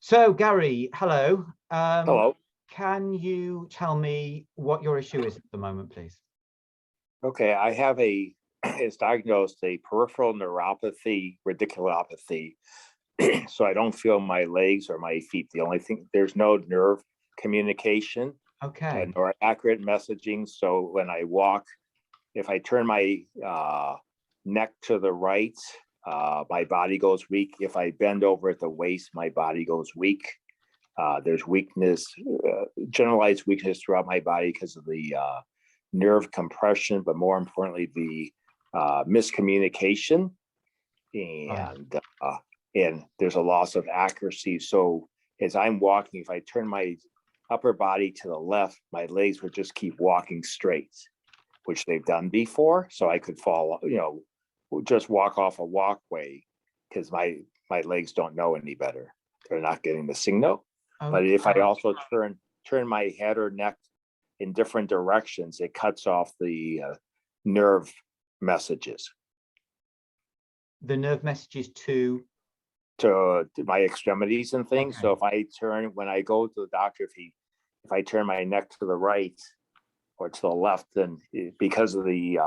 So, Gary, hello. Hello. Can you tell me what your issue is at the moment, please? Okay, I have it's diagnosed a peripheral neuropathy, radiculopathy. So I don't feel my legs or my feet. The only thing, there's no nerve communication Okay. nor accurate messaging. So when I walk, if I turn my neck to the right, my body goes weak. If I bend over at the waist, my body goes weak. There's weakness, generalized weakness throughout my body because of the nerve compression, but more importantly, the miscommunication, Right. and there's a loss of accuracy. So as I'm walking, if I turn my upper body to the left, my legs would just keep walking straight, which they've done before. So I could fall, just walk off a walkway because my legs don't know any better. They're not getting the signal. But if I Okay. also turn my head or neck in different directions, it cuts off the nerve messages The nerve messages to. to my extremities and things. Okay. So if I turn when I go to the doctor, if I turn my neck to the right or to the left, then because of the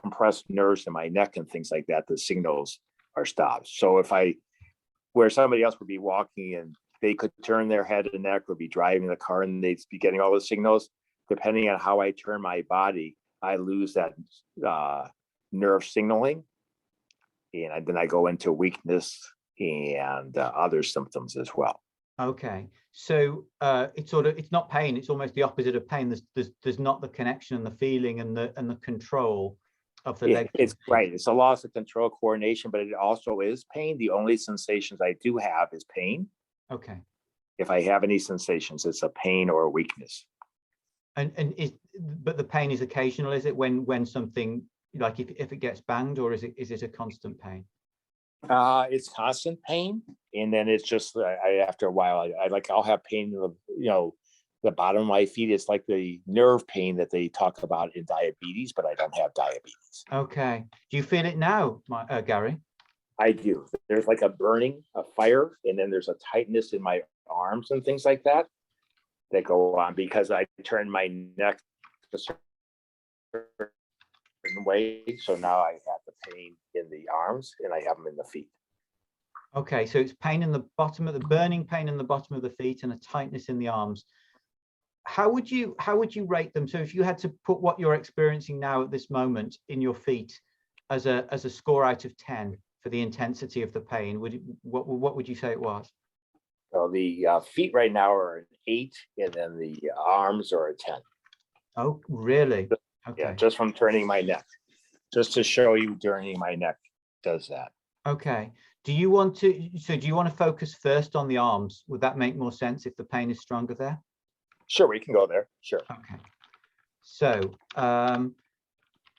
compressed nerves in my neck and things like that, the signals are stopped. So if I where somebody else would be walking and they could turn their head and neck or be driving the car and they'd be getting all the signals. Depending on how I turn my body, I lose that nerve signaling. And then I go into weakness and other symptoms as well. Okay. So it's not pain. It's almost the opposite of pain. There's not the connection and the feeling and the control of the Yeah, legs and it's feet. right. It's a loss of control, coordination, but it also is pain. The only sensations I do have is pain. Okay. If I have any sensations, it's a pain or a weakness. But the pain is occasional, is it? When something like if it gets banged, or is it a constant pain? It's constant pain, and then it's just after a while, I'll have pain in the bottom of my feet. It's like the nerve pain that they talk about in diabetes, but I don't have diabetes. Okay. Do you feel it now, Gary? I do. There's like a burning, a fire, and then there's a tightness in my arms and things like that go on because I turn my neck a certain way. So now I have the pain in the arms and I have them in the feet. Okay, so it's pain in the bottom of the burning pain in the bottom of the feet and a tightness in the arms. How would you rate them? So if you had to put what you're experiencing now at this moment in your feet as a score out of 10 for the intensity of the pain, what would you say it was? So the feet right now are an 8, and then the arms are a 10. Oh, really? Okay. Yeah, just from turning my neck. Just to show you, turning my neck does that. Okay. Do you want to focus first on the arms? Would that make more sense if the pain is stronger there? Sure, we can go there. Sure. Okay. So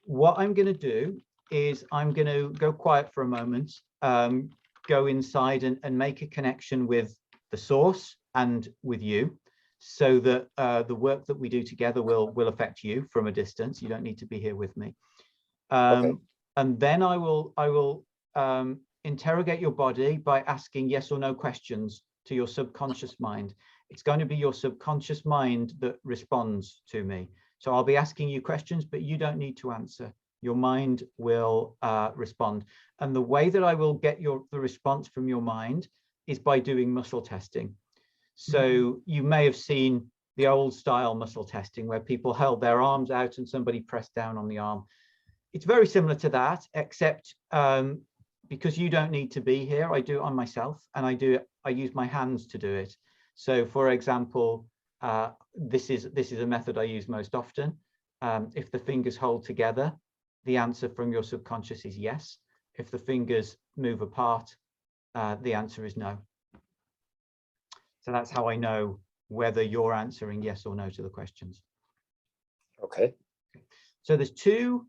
what I'm going to do is I'm going to go quiet for a moment, go inside and make a connection with the source and with you, so that the work that we do together will affect you from a distance. You don't need to be here with me. Okay. And then I will interrogate your body by asking yes or no questions to your subconscious mind. It's going to be your subconscious mind that responds to me. So I'll be asking you questions, but you don't need to answer. Your mind will respond. And the way that I will get the response from your mind is by doing muscle testing. So you may have seen the old style muscle testing where people held their arms out and somebody pressed down on the arm. It's very similar to that, except because you don't need to be here, I do it on myself, and I use my hands to do it. So for example, this is a method I use most often. If the fingers hold together, the answer from your subconscious is yes. If the fingers move apart, the answer is no. So that's how I know whether you're answering yes or no to the questions. Okay. So there's two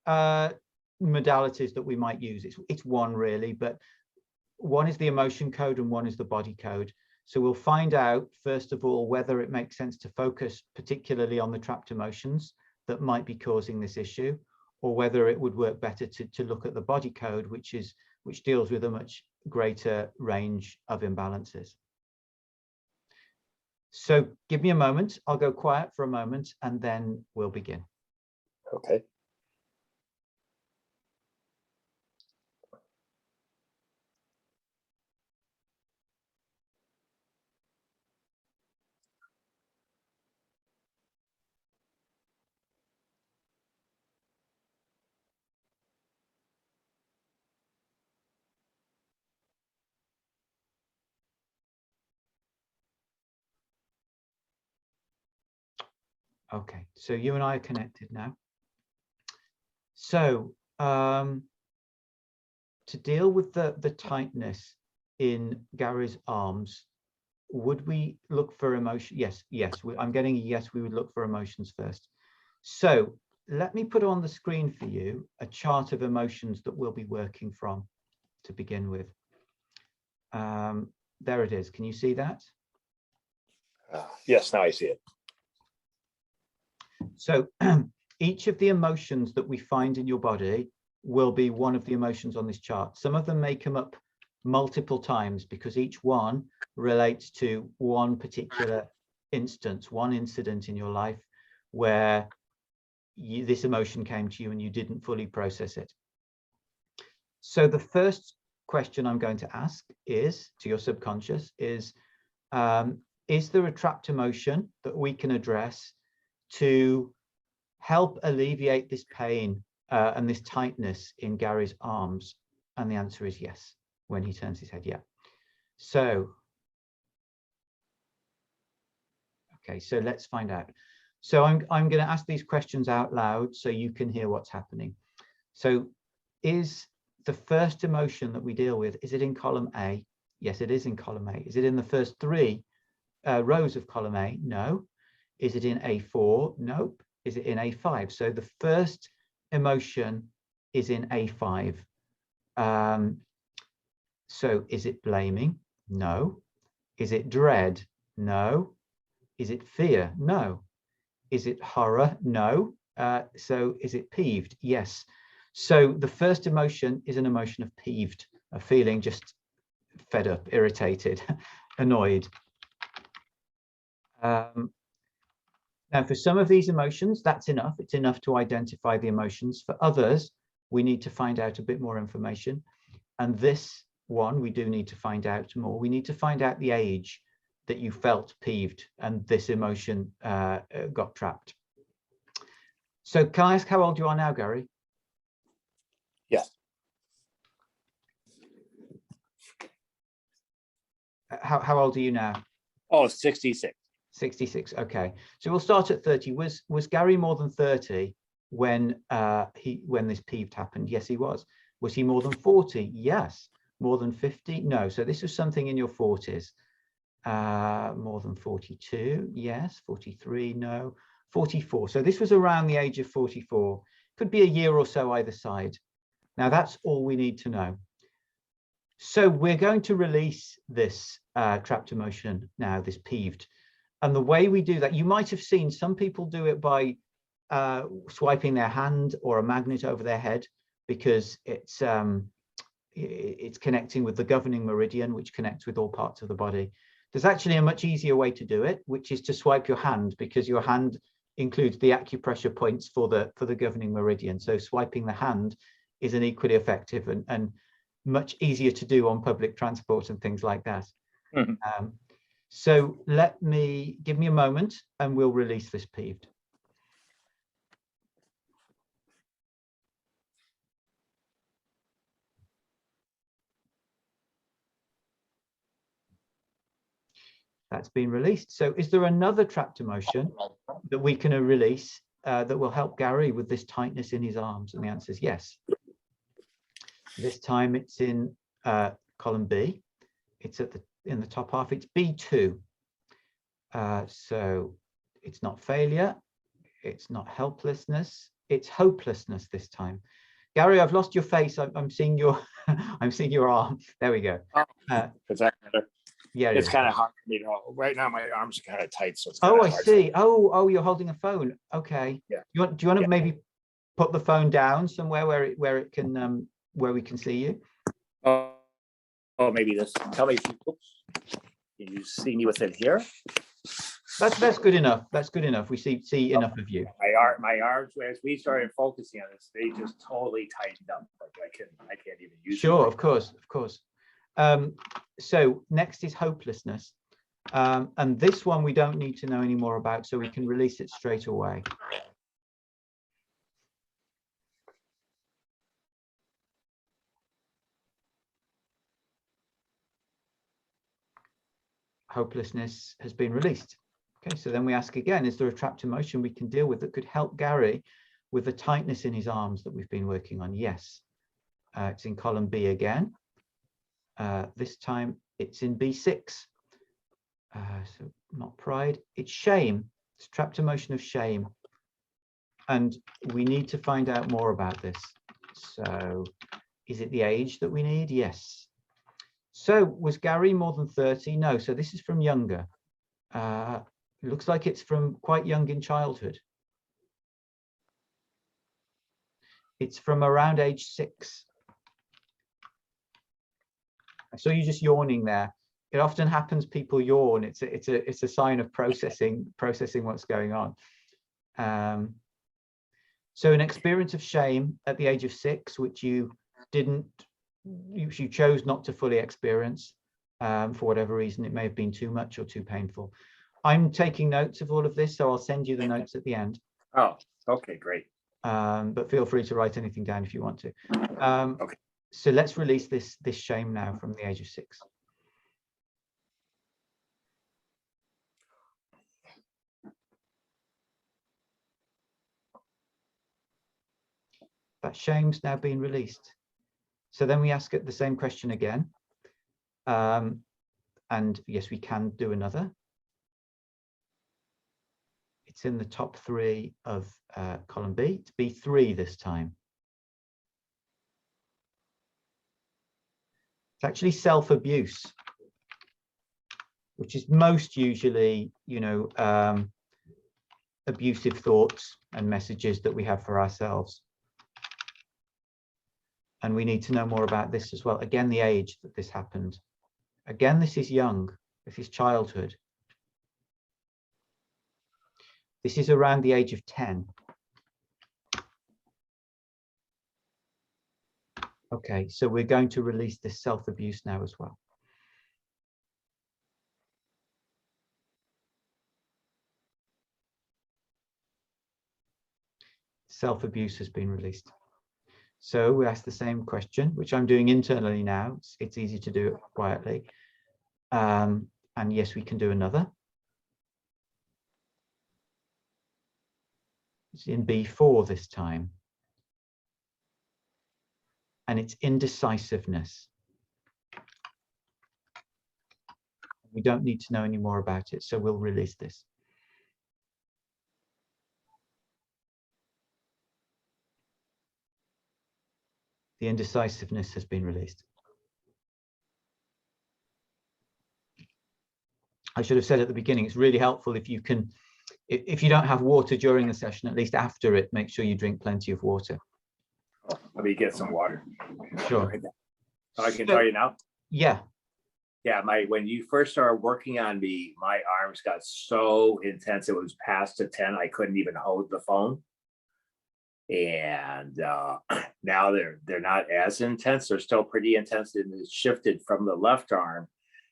modalities that we might use. It's one really, but one is the emotion code and one is the body code. So we'll find out, first of all, whether it makes sense to focus particularly on the trapped emotions that might be causing this issue, or whether it would work better to look at the body code, which deals with a much greater range of imbalances. So give me a moment. I'll go quiet for a moment and then we'll begin. Okay. Okay, so you and I are connected now. So to deal with the tightness in Gary's arms, would we look for emotion? Yes, I'm getting a yes, we would look for emotions first. So let me put on the screen for you a chart of emotions that we'll be working from to begin with. There it is. Can you see that? Yes, now I see it. So each of the emotions that we find in your body will be one of the emotions on this chart. Some of them may come up multiple times because each one relates to one particular instance, one incident in your life where this emotion came to you and you didn't fully process it. So the first question I'm going to ask is, to your subconscious, is there a trapped emotion that we can address to help alleviate this pain and this tightness in Gary's arms? And the answer is yes, when he turns his head, yeah. So, okay, so let's find out. So I'm going to ask these questions out loud so you can hear what's happening. So is the first emotion that we deal with, is it in column A? Yes, it is in column A. Is it in the first three rows of column A? No. Is it in A4? Nope. Is it in A5? So the first emotion is in A5. So is it blaming? No. Is it dread? No. Is it fear? No. Is it horror? No. So is it peeved? Yes. So the first emotion is an emotion of peeved, a feeling just fed up, irritated, annoyed. Now, for some of these emotions, that's enough. It's enough to identify the emotions. For others, we need to find out a bit more information. And this one, we do need to find out more. We need to find out the age that you felt peeved and this emotion got trapped. So can I ask how old you are now, Gary? Yes. How old are you now? Oh, 66. 66. Okay, so we'll start at 30. Was Gary more than 30 when this peeved happened? Yes, he was. Was he more than 40? Yes. More than 50? No. So this was something in your 40s. More than 42? Yes. 43? No. 44. So this was around the age of 44. Could be a year or so either side. Now that's all we need to know. So we're going to release this trapped emotion now, this peeved. And the way we do that, you might have seen some people do it by swiping their hand or a magnet over their head, because it's connecting with the governing meridian, which connects with all parts of the body. There's actually a much easier way to do it, which is to swipe your hand, because your hand includes the acupressure points for the governing meridian. So swiping the hand is an equally effective and much easier to do on public transport and things like that. Mm-hmm. So give me a moment and we'll release this peeved. That's been released. So is there another trapped emotion that we can release that will help Gary with this tightness in his arms? And the answer is yes. This time it's in column B. It's in the top half. It's B2. So it's not failure. It's not helplessness. It's hopelessness this time. Gary, I've lost your face. I'm seeing your I'm seeing your arm. There we go. Is that better? Yeah, it's kind of hard for me to. Right now, my arms are kind of tight, so it's. Oh, I see. Oh, you're holding a phone. Okay. Yeah. Do you want to maybe put the phone down somewhere where it can where we can see you? Oh, maybe this. Tell me if you. Oops. Can you see me with it here? That's good enough. That's good enough. We see enough of you. My arms, as we started focusing on this, they just totally tightened up. Like I can't even use. Sure, of course. So next is hopelessness. And this one we don't need to know any more about, so we can release it straight away. Hopelessness has been released. Okay, so then we ask again, is there a trapped emotion we can deal with that could help Gary with the tightness in his arms that we've been working on? Yes. It's in column B again. This time it's in B6. So not pride, it's shame. It's trapped emotion of shame. And we need to find out more about this. So is it the age that we need? Yes. So was Gary more than 30? No. So this is from younger. It looks like it's from quite young in childhood. It's from around age 6. I saw you just yawning there. It often happens, people yawn. It's a sign of processing what's going on. So an experience of shame at the age of 6, which you chose not to fully experience for whatever reason. It may have been too much or too painful. I'm taking notes of all of this, so I'll send you the notes at the end. Oh, okay, great. But feel free to write anything down if you want to. Okay. So let's release this shame now from the age of 6. That shame's now been released. So then we ask it the same question again. And yes, we can do another. It's in the top 3 of column B. It's B3 this time. It's actually self-abuse, which is most usually, abusive thoughts and messages that we have for ourselves. And we need to know more about this as well. Again, the age that this happened. Again, this is young. This is childhood. This is around the age of 10. Okay, so we're going to release this self-abuse now as well. Self-abuse has been released. So we ask the same question, which I'm doing internally now. It's easy to do it quietly. And yes, we can do another. It's in B4 this time. And it's indecisiveness. We don't need to know any more about it, so we'll release this. The indecisiveness has been released. I should have said at the beginning, it's really helpful if you can, if you don't have water during the session, at least after it, make sure you drink plenty of water. Let me get some water. Sure. I can tell you now. Yeah. Yeah, when you first started working on me, my arms got so intense. It was past the 10. I couldn't even hold the phone. And now they're not as intense. They're still pretty intense. And it's shifted from the left arm.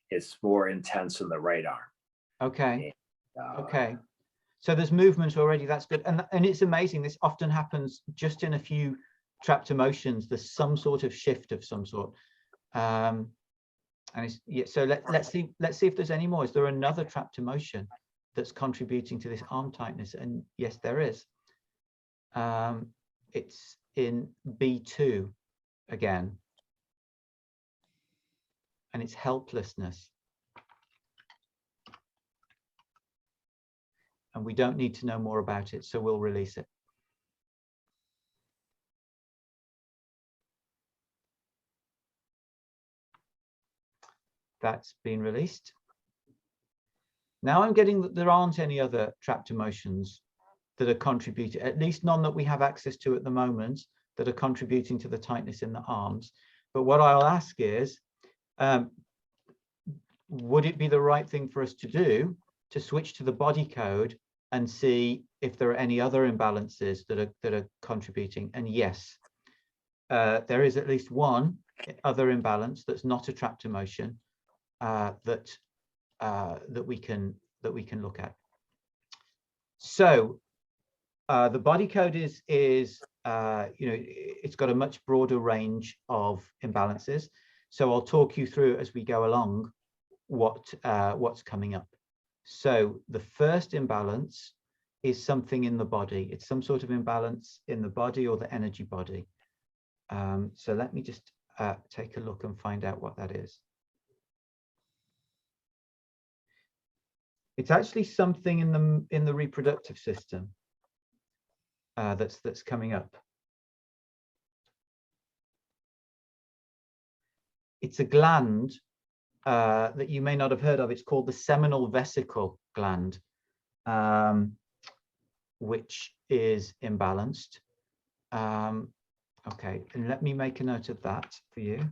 It's more intense in the right arm. Okay. Okay. So there's movement already. That's good. And it's amazing. This often happens just in a few trapped emotions. There's some sort of shift of some sort. And it's, yeah, so let's see if there's any more. Is there another trapped emotion that's contributing to this arm tightness? And yes, there is. It's in B2 again. And it's helplessness. And we don't need to know more about it, so we'll release it. That's been released. Now I'm getting that there aren't any other trapped emotions that are contributing, at least none that we have access to at the moment, that are contributing to the tightness in the arms. But what I'll ask is, would it be the right thing for us to do to switch to the body code and see if there are any other imbalances that are contributing. And yes, there is at least one other imbalance that's not a trapped emotion that we can look at. So the body code is it's got a much broader range of imbalances. So I'll talk you through as we go along what's coming up. So the first imbalance is something in the body. It's some sort of imbalance in the body or the energy body. So let me just take a look and find out what that is. It's actually something in the reproductive system that's coming up. It's a gland that you may not have heard of. It's called the seminal vesicle gland, which is imbalanced. Okay, and let me make a note of that for you.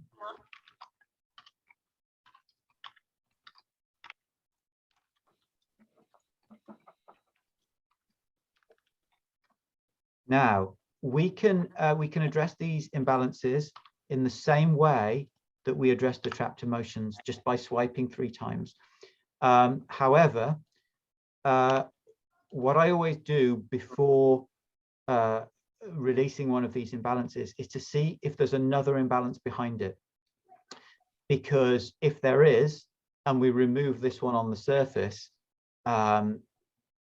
Now, we can address these imbalances in the same way that we address the trapped emotions, just by swiping 3 times. However, what I always do before releasing one of these imbalances is to see if there's another imbalance behind it. Because if there is, and we remove this one on the surface, then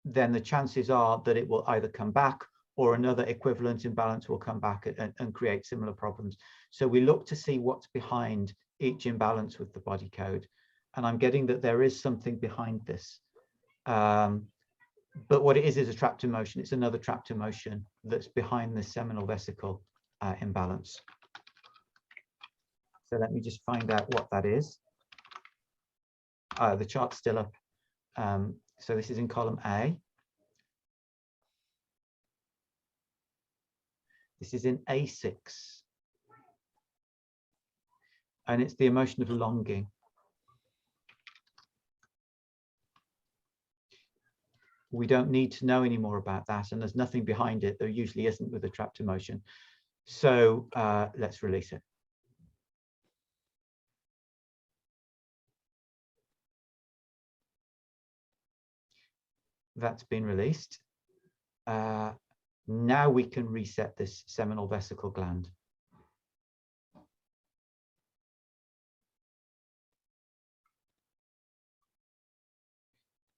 the chances are that it will either come back or another equivalent imbalance will come back and create similar problems. So we look to see what's behind each imbalance with the body code. And I'm getting that there is something behind this. But what it is a trapped emotion. It's another trapped emotion that's behind the seminal vesicle imbalance. So let me just find out what that is. The chart's still up. So this is in column A. This is in A6. And it's the emotion of longing. We don't need to know any more about that, and there's nothing behind it. There usually isn't with a trapped emotion. So let's release it. That's been released. Now we can reset this seminal vesicle gland.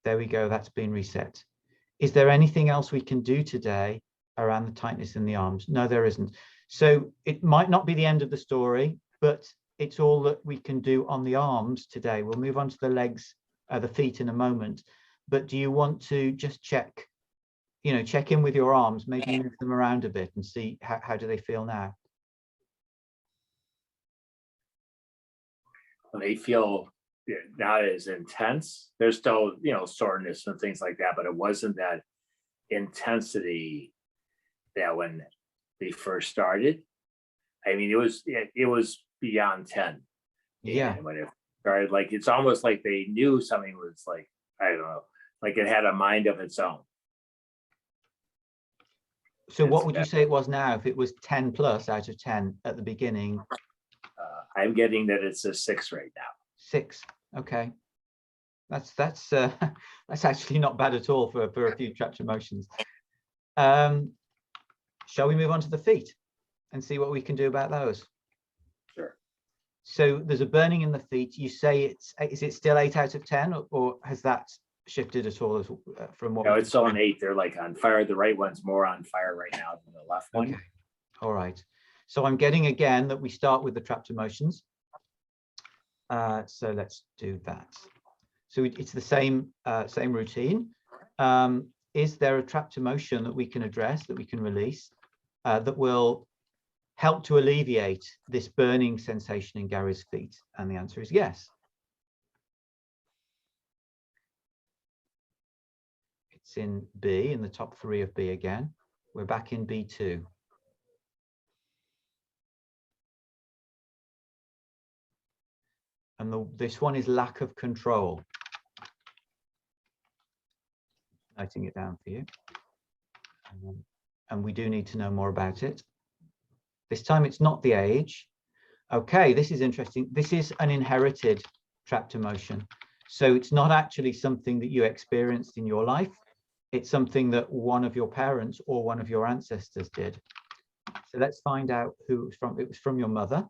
There we go, that's been reset. Is there anything else we can do today around the tightness in the arms? No, there isn't. So it might not be the end of the story, but it's all that we can do on the arms today. We'll move on to the legs, the feet in a moment. But do you want to just check in with your arms, maybe move them around a bit and see how do they feel now? They feel not as intense. There's still, soreness and things like that, but it wasn't that intensity that when they first started. I mean, it was beyond 10. Yeah. And when it started, like, it's almost like they knew something was like, I don't know, like it had a mind of its own. So what would you say it was now if it was 10 plus out of 10 at the beginning? I'm getting that it's a 6 right now. 6. Okay. That's actually not bad at all for a few trapped emotions. Shall we move on to the feet and see what we can do about those? Sure. So there's a burning in the feet. You say is it still 8 out of 10 or has that shifted at all from what? No, it's still an 8. They're like on fire. The right one's more on fire right now than the left one. Okay. All right. So I'm getting again that we start with the trapped emotions. So let's do that. So it's the same routine. Is there a trapped emotion that we can address, that we can release, that will help to alleviate this burning sensation in Gary's feet? And the answer is yes. It's in B, in the top 3 of B again. We're back in B2. And this one is lack of control. noting it down for you. And we do need to know more about it. This time it's not the age. Okay, this is interesting. This is an inherited trapped emotion. So it's not actually something that you experienced in your life. It's something that one of your parents or one of your ancestors did. So let's find out who it was from. It was from your mother.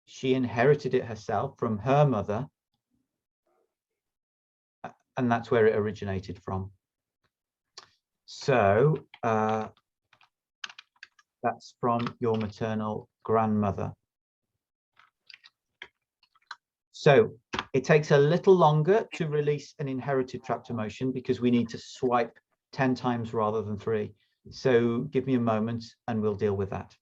She inherited it herself from her mother. And that's where it originated from. So that's from your maternal grandmother. So it takes a little longer to release an inherited trapped emotion because we need to swipe 10 times rather than 3. So give me a moment and we'll deal with that.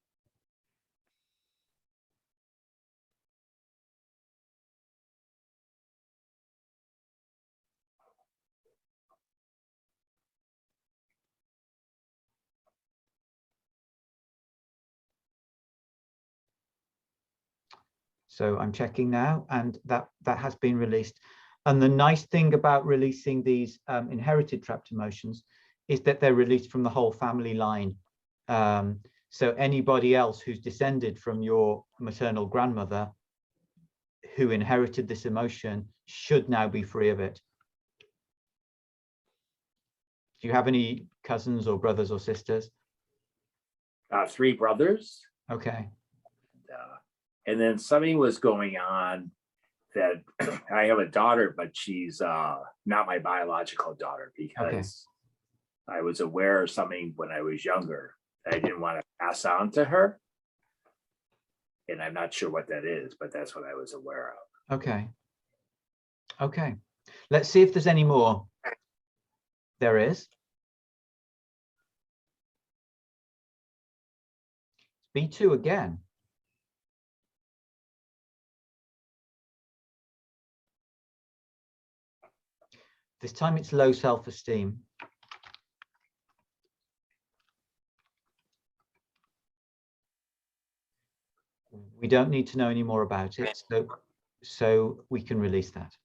So I'm checking now, and that has been released. And the nice thing about releasing these inherited trapped emotions is that they're released from the whole family line. So anybody else who's descended from your maternal grandmother who inherited this emotion should now be free of it. Do you have any cousins or brothers or sisters? 3 brothers. Okay. And then something was going on that I have a daughter, but she's not my biological daughter because I was aware of something when I was younger that I didn't want to pass on to her. And I'm not sure what that is, but that's what I was aware of. Okay. Okay. Let's see if there's any more. There is. B2 again. This time it's low self-esteem. We don't need to know any more about it, so we can release that.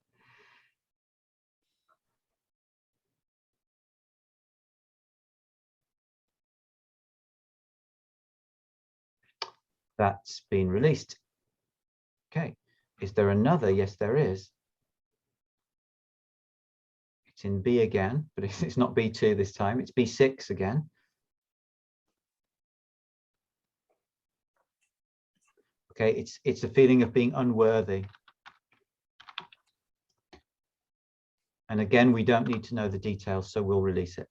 That's been released. Okay, is there another? Yes, there is. It's in B again, but it's not B2 this time. It's B6 again. Okay, it's a feeling of being unworthy. And again, we don't need to know the details, so we'll release it.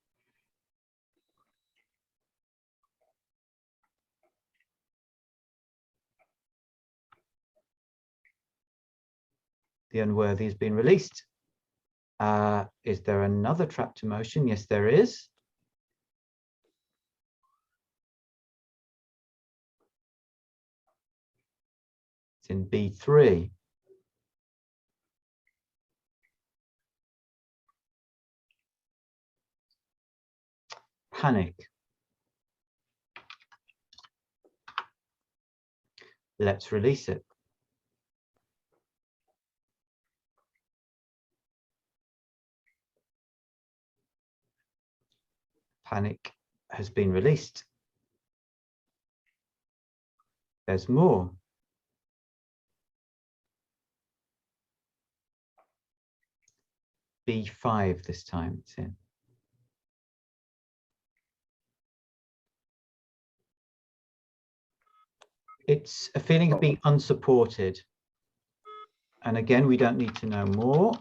The unworthy has been released. Is there another trapped emotion? Yes, there is. It's in B3. Panic. Let's release it. Panic has been released. There's more. B5 this time it's in. It's a feeling of being unsupported. And again, we don't need to know more,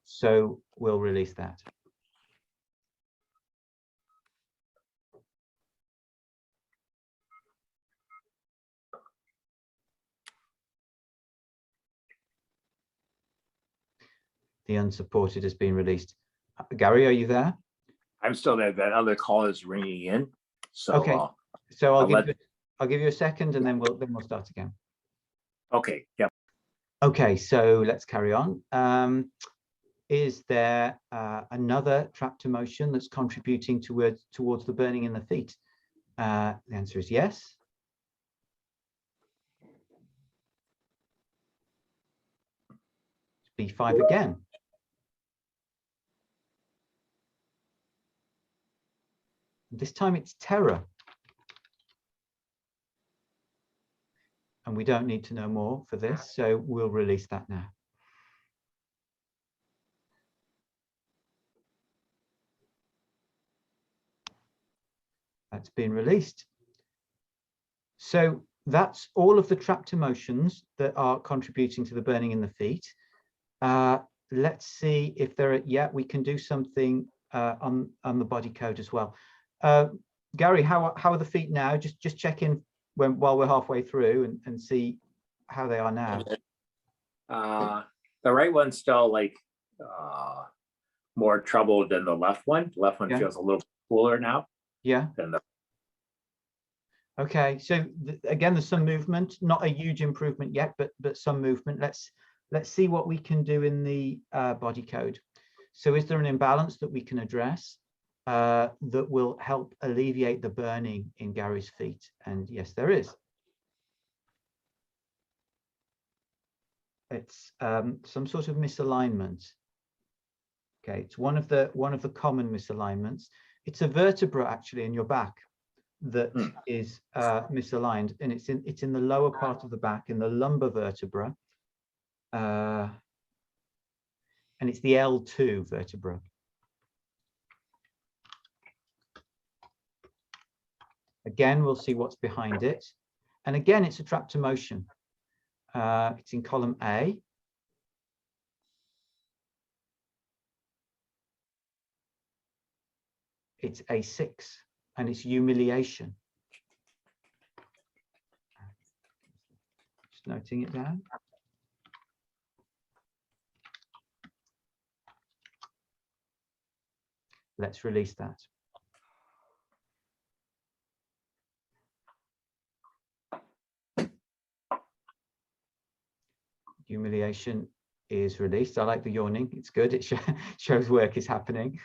so we'll release that. The unsupported has been released. Gary, are you there? I'm still there. That other call is ringing in. So okay. So I'll give you a second, and then we'll start again. Okay. Yep. Okay. So let's carry on. Is there another trapped emotion that's contributing towards the burning in the feet? The answer is yes. B5 again. This time it's terror. And we don't need to know more for this, so we'll release that now. That's been released. So that's all of the trapped emotions that are contributing to the burning in the feet. Let's see if there are, yeah, we can do something on the body code as well. Gary, how are the feet now? Just check in while we're halfway through and see how they are now. The right one's still like more trouble than the left one. The left one feels a little cooler now. Yeah. Than the Okay, so again, there's some movement, not a huge improvement yet, but some movement. Let's see what we can do in the body code. So is there an imbalance that we can address that will help alleviate the burning in Gary's feet? And yes, there is. It's some sort of misalignment. Okay, it's one of the common misalignments. It's a vertebra actually in your back that is misaligned, and it's in the lower part of the back, in the lumbar vertebra, and it's the L2 vertebra. Again, we'll see what's behind it, and again, it's a trapped emotion. It's in column A. It's A6, and it's humiliation. Just noting it down. Let's release that. Humiliation is released. I like the yawning. It's good. It shows work is happening.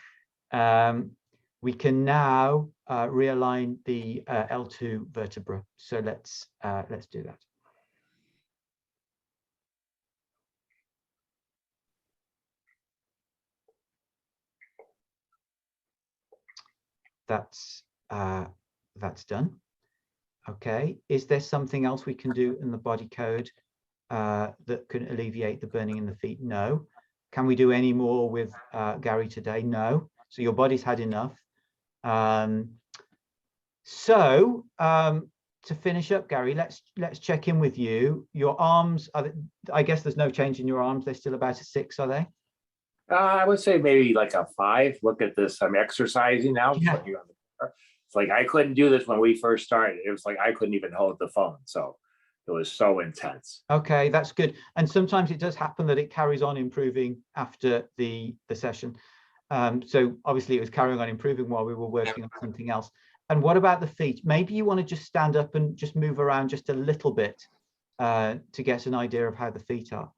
We can now realign the L2 vertebra. So let's do that. That's done. Okay. Is there something else we can do in the body code that can alleviate the burning in the feet? No. Can we do any more with Gary today? No. So your body's had enough. To finish up, Gary, let's check in with you. Your arms, I guess there's no change in your arms. They're still about a 6, are they? I would say maybe like a 5. Look at this. I'm exercising now. Yeah. It's like I couldn't do this when we first started. It was like I couldn't even hold the phone. So it was so intense. Okay, that's good. And sometimes it does happen that it carries on improving after the session. So obviously it was carrying on improving while we were working on something else. And what about the feet? Maybe you want to just stand up and just move around just a little bit to get an idea of how the feet are.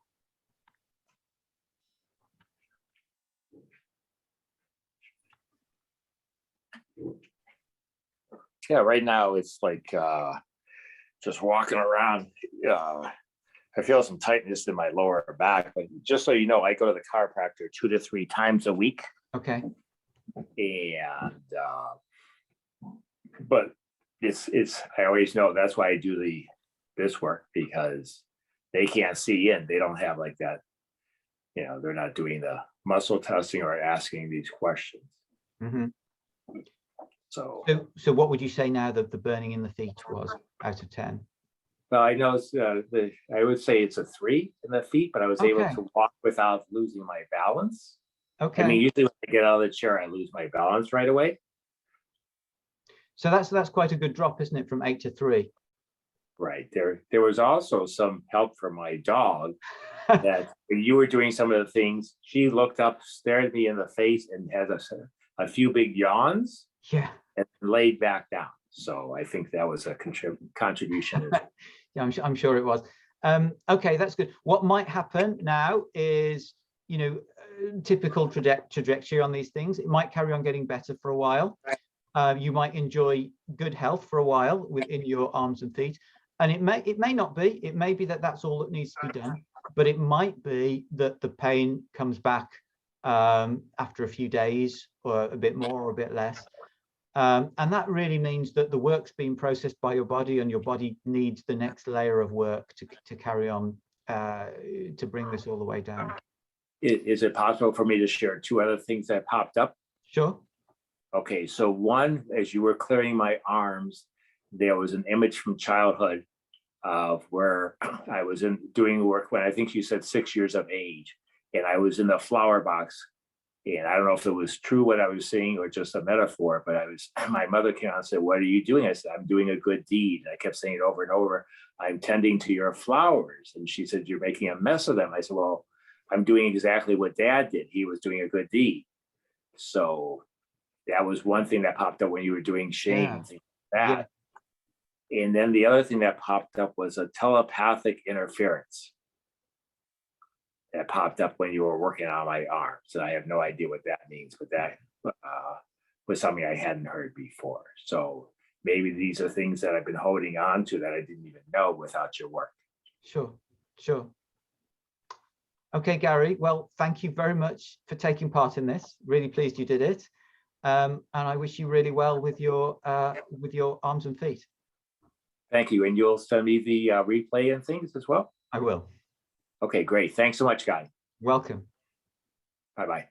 Yeah, right now it's like just walking around. I feel some tightness in my lower back, but just so you know, I go to the chiropractor 2 to 3 times a week. Okay. And but it's I always know that's why I do this work, because they can't see in. They don't have like that, they're not doing the muscle testing or asking these questions. Mm-hmm. So what would you say now that the burning in the feet was out of 10? Well, I know I would say it's a 3 in the feet, but I was able to walk without losing my balance. Okay. I mean, usually when I get out of the chair, I lose my balance right away. So that's quite a good drop, isn't it, from 8 to 3? Right. There was also some help from my dog that when you were doing some of the things, she looked up, stared at me in the face, and had a few big yawns. Yeah. And laid back down. So I think that was a contribution. Yeah, I'm sure it was. Okay, that's good. What might happen now is, typical trajectory on these things. It might carry on getting better for a while. You might enjoy good health for a while within your arms and feet, and it may not be. It may be that that's all that needs to be done, but it might be that the pain comes back after a few days, or a bit more or a bit less. And that really means that the work's being processed by your body, and your body needs the next layer of work to carry on, to bring this all the way down. Is it possible for me to share two other things that popped up? Sure. Okay, so one, as you were clearing my arms, there was an image from childhood of where I was doing work when I think you said 6 years of age, and I was in the flower box. And I don't know if it was true what I was saying or just a metaphor, but my mother came out and said, "What are you doing?" I said, "I'm doing a good deed." And I kept saying it over and over. "I'm tending to your flowers." And she said, "You're making a mess of them." I said, "Well, I'm doing exactly what Dad did. He was doing a good deed." So that was one thing that popped up when you were doing shame and things like that. Yeah. And then the other thing that popped up was a telepathic interference that popped up when you were working on my arms. And I have no idea what that means, but that was something I hadn't heard before. So maybe these are things that I've been holding on to that I didn't even know without your work. Sure, sure. Okay, Gary, well, thank you very much for taking part in this. Really pleased you did it. And I wish you really well with your arms and feet. Thank you. And you'll send me the replay and things as well? I will. Okay, great. Thanks so much, Guy. Welcome. Bye-bye.